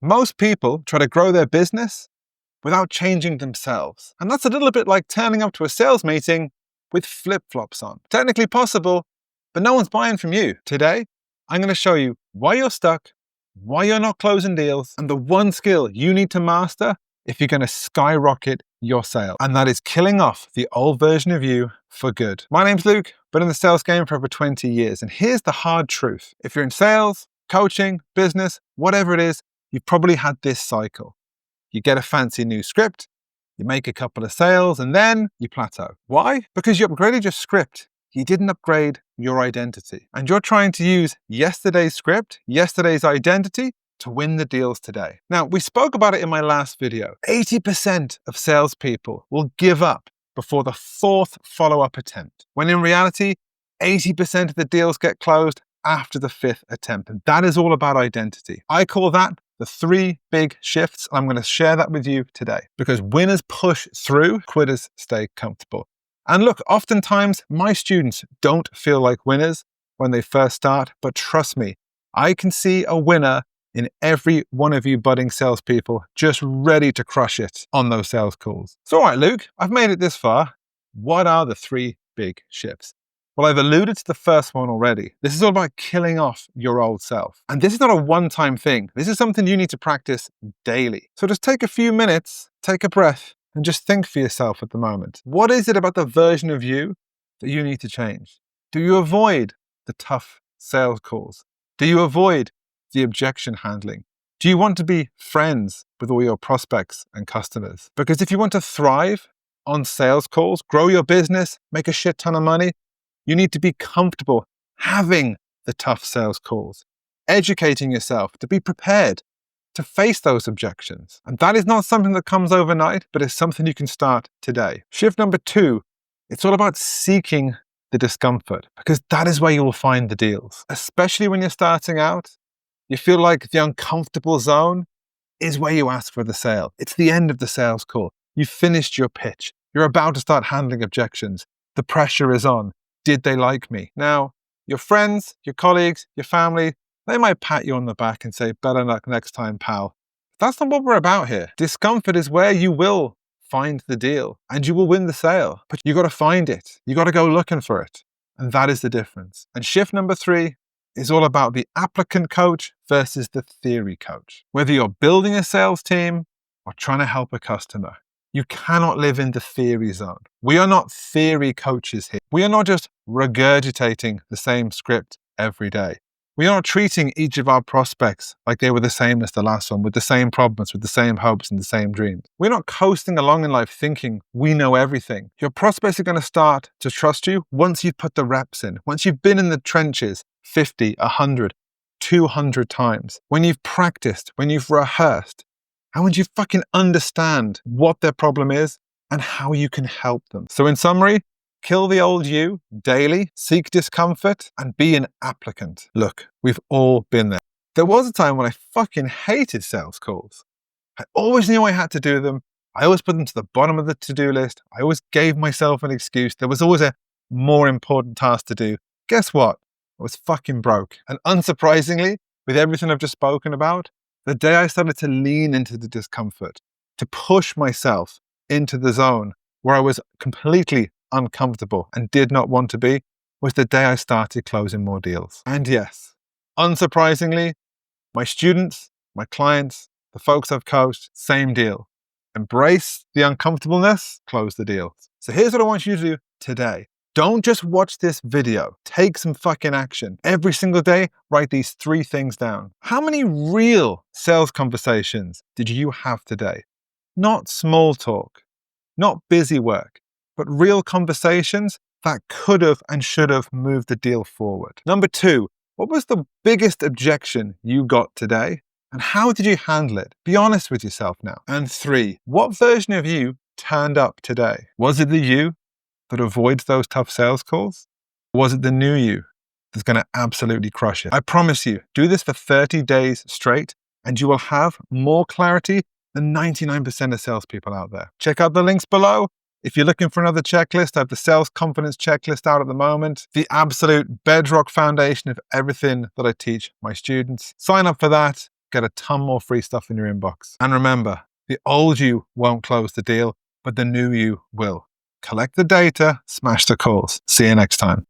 Most people try to grow their business without changing themselves. And that's a little bit like turning up to a sales meeting with flip-flops on. Technically possible, but no one's buying from you. Today, I'm going to show you why you're stuck, why you're not closing deals, and the one skill you need to master if you're going to skyrocket your sales. And that is killing off the old version of you for good. My name's Luke, been in the sales game for over 20 years. And here's the hard truth. If you're in sales, coaching, business, whatever it is, you've probably had this cycle. You get a fancy new script, you make a couple of sales, and then you plateau. Why? Because you upgraded your script. You didn't upgrade your identity. And you're trying to use yesterday's script, yesterday's identity, to win the deals today. Now, we spoke about it in my last video. 80% of salespeople will give up before the fourth follow-up attempt, when in reality, 80% of the deals get closed after the fifth attempt. And that is all about identity. I call that the 3 big shifts. I'm going to share that with you today, because winners push through, quitters stay comfortable. And look, oftentimes my students don't feel like winners when they first start, but trust me, I can see a winner in every one of you budding salespeople just ready to crush it on those sales calls. So all right, Luke, I've made it this far. What are the 3 big shifts? Well, I've alluded to the first one already. This is all about killing off your old self. And this is not a one-time thing. This is something you need to practice daily. So just take a few minutes, take a breath, and just think for yourself at the moment. What is it about the version of you that you need to change? Do you avoid the tough sales calls? Do you avoid the objection handling? Do you want to be friends with all your prospects and customers? Because if you want to thrive on sales calls, grow your business, make a shit ton of money, you need to be comfortable having the tough sales calls, educating yourself to be prepared to face those objections. And that is not something that comes overnight, but it's something you can start today. Shift number 2, it's all about seeking the discomfort, because that is where you will find the deals. Especially when you're starting out, you feel like the uncomfortable zone is where you ask for the sale. It's the end of the sales call. You've finished your pitch. You're about to start handling objections. The pressure is on. Did they like me? Now, your friends, your colleagues, your family, they might pat you on the back and say, better luck next time, pal. That's not what we're about here. Discomfort is where you will find the deal and you will win the sale. But you got to find it. You got to go looking for it. And that is the difference. And shift number 3 is all about the applicant coach versus the theory coach. Whether you're building a sales team or trying to help a customer, you cannot live in the theory zone. We are not theory coaches here. We are not just regurgitating the same script every day. We are not treating each of our prospects like they were the same as the last one, with the same problems, with the same hopes and the same dreams. We're not coasting along in life thinking we know everything. Your prospects are going to start to trust you once you've put the reps in, once you've been in the trenches 50, 100, 200 times, when you've practiced, when you've rehearsed, and when you fucking understand what their problem is and how you can help them. So in summary, kill the old you daily, seek discomfort, and be an applicant. Look, we've all been there. There was a time when I fucking hated sales calls. I always knew I had to do them. I always put them to the bottom of the to-do list. I always gave myself an excuse. There was always a more important task to do. Guess what? I was fucking broke. And unsurprisingly, with everything I've just spoken about, the day I started to lean into the discomfort, to push myself into the zone where I was completely uncomfortable and did not want to be, was the day I started closing more deals. And yes, unsurprisingly, my students, my clients, the folks I've coached, same deal. Embrace the uncomfortableness, close the deals. So here's what I want you to do today. Don't just watch this video. Take some fucking action. Every single day, write these 3 things down. How many real sales conversations did you have today? Not small talk, not busy work, but real conversations that could have and should have moved the deal forward. Number 2, what was the biggest objection you got today? And how did you handle it? Be honest with yourself now. And 3, what version of you turned up today? Was it the you that avoids those tough sales calls? Or was it the new you that's going to absolutely crush it? I promise you, do this for 30 days straight and you will have more clarity than 99% of salespeople out there. Check out the links below. If you're looking for another checklist, I have the sales confidence checklist out at the moment, the absolute bedrock foundation of everything that I teach my students. Sign up for that. get a ton more free stuff in your inbox. And remember, the old you won't close the deal, but the new you will. Collect the data, smash the calls. See you next time.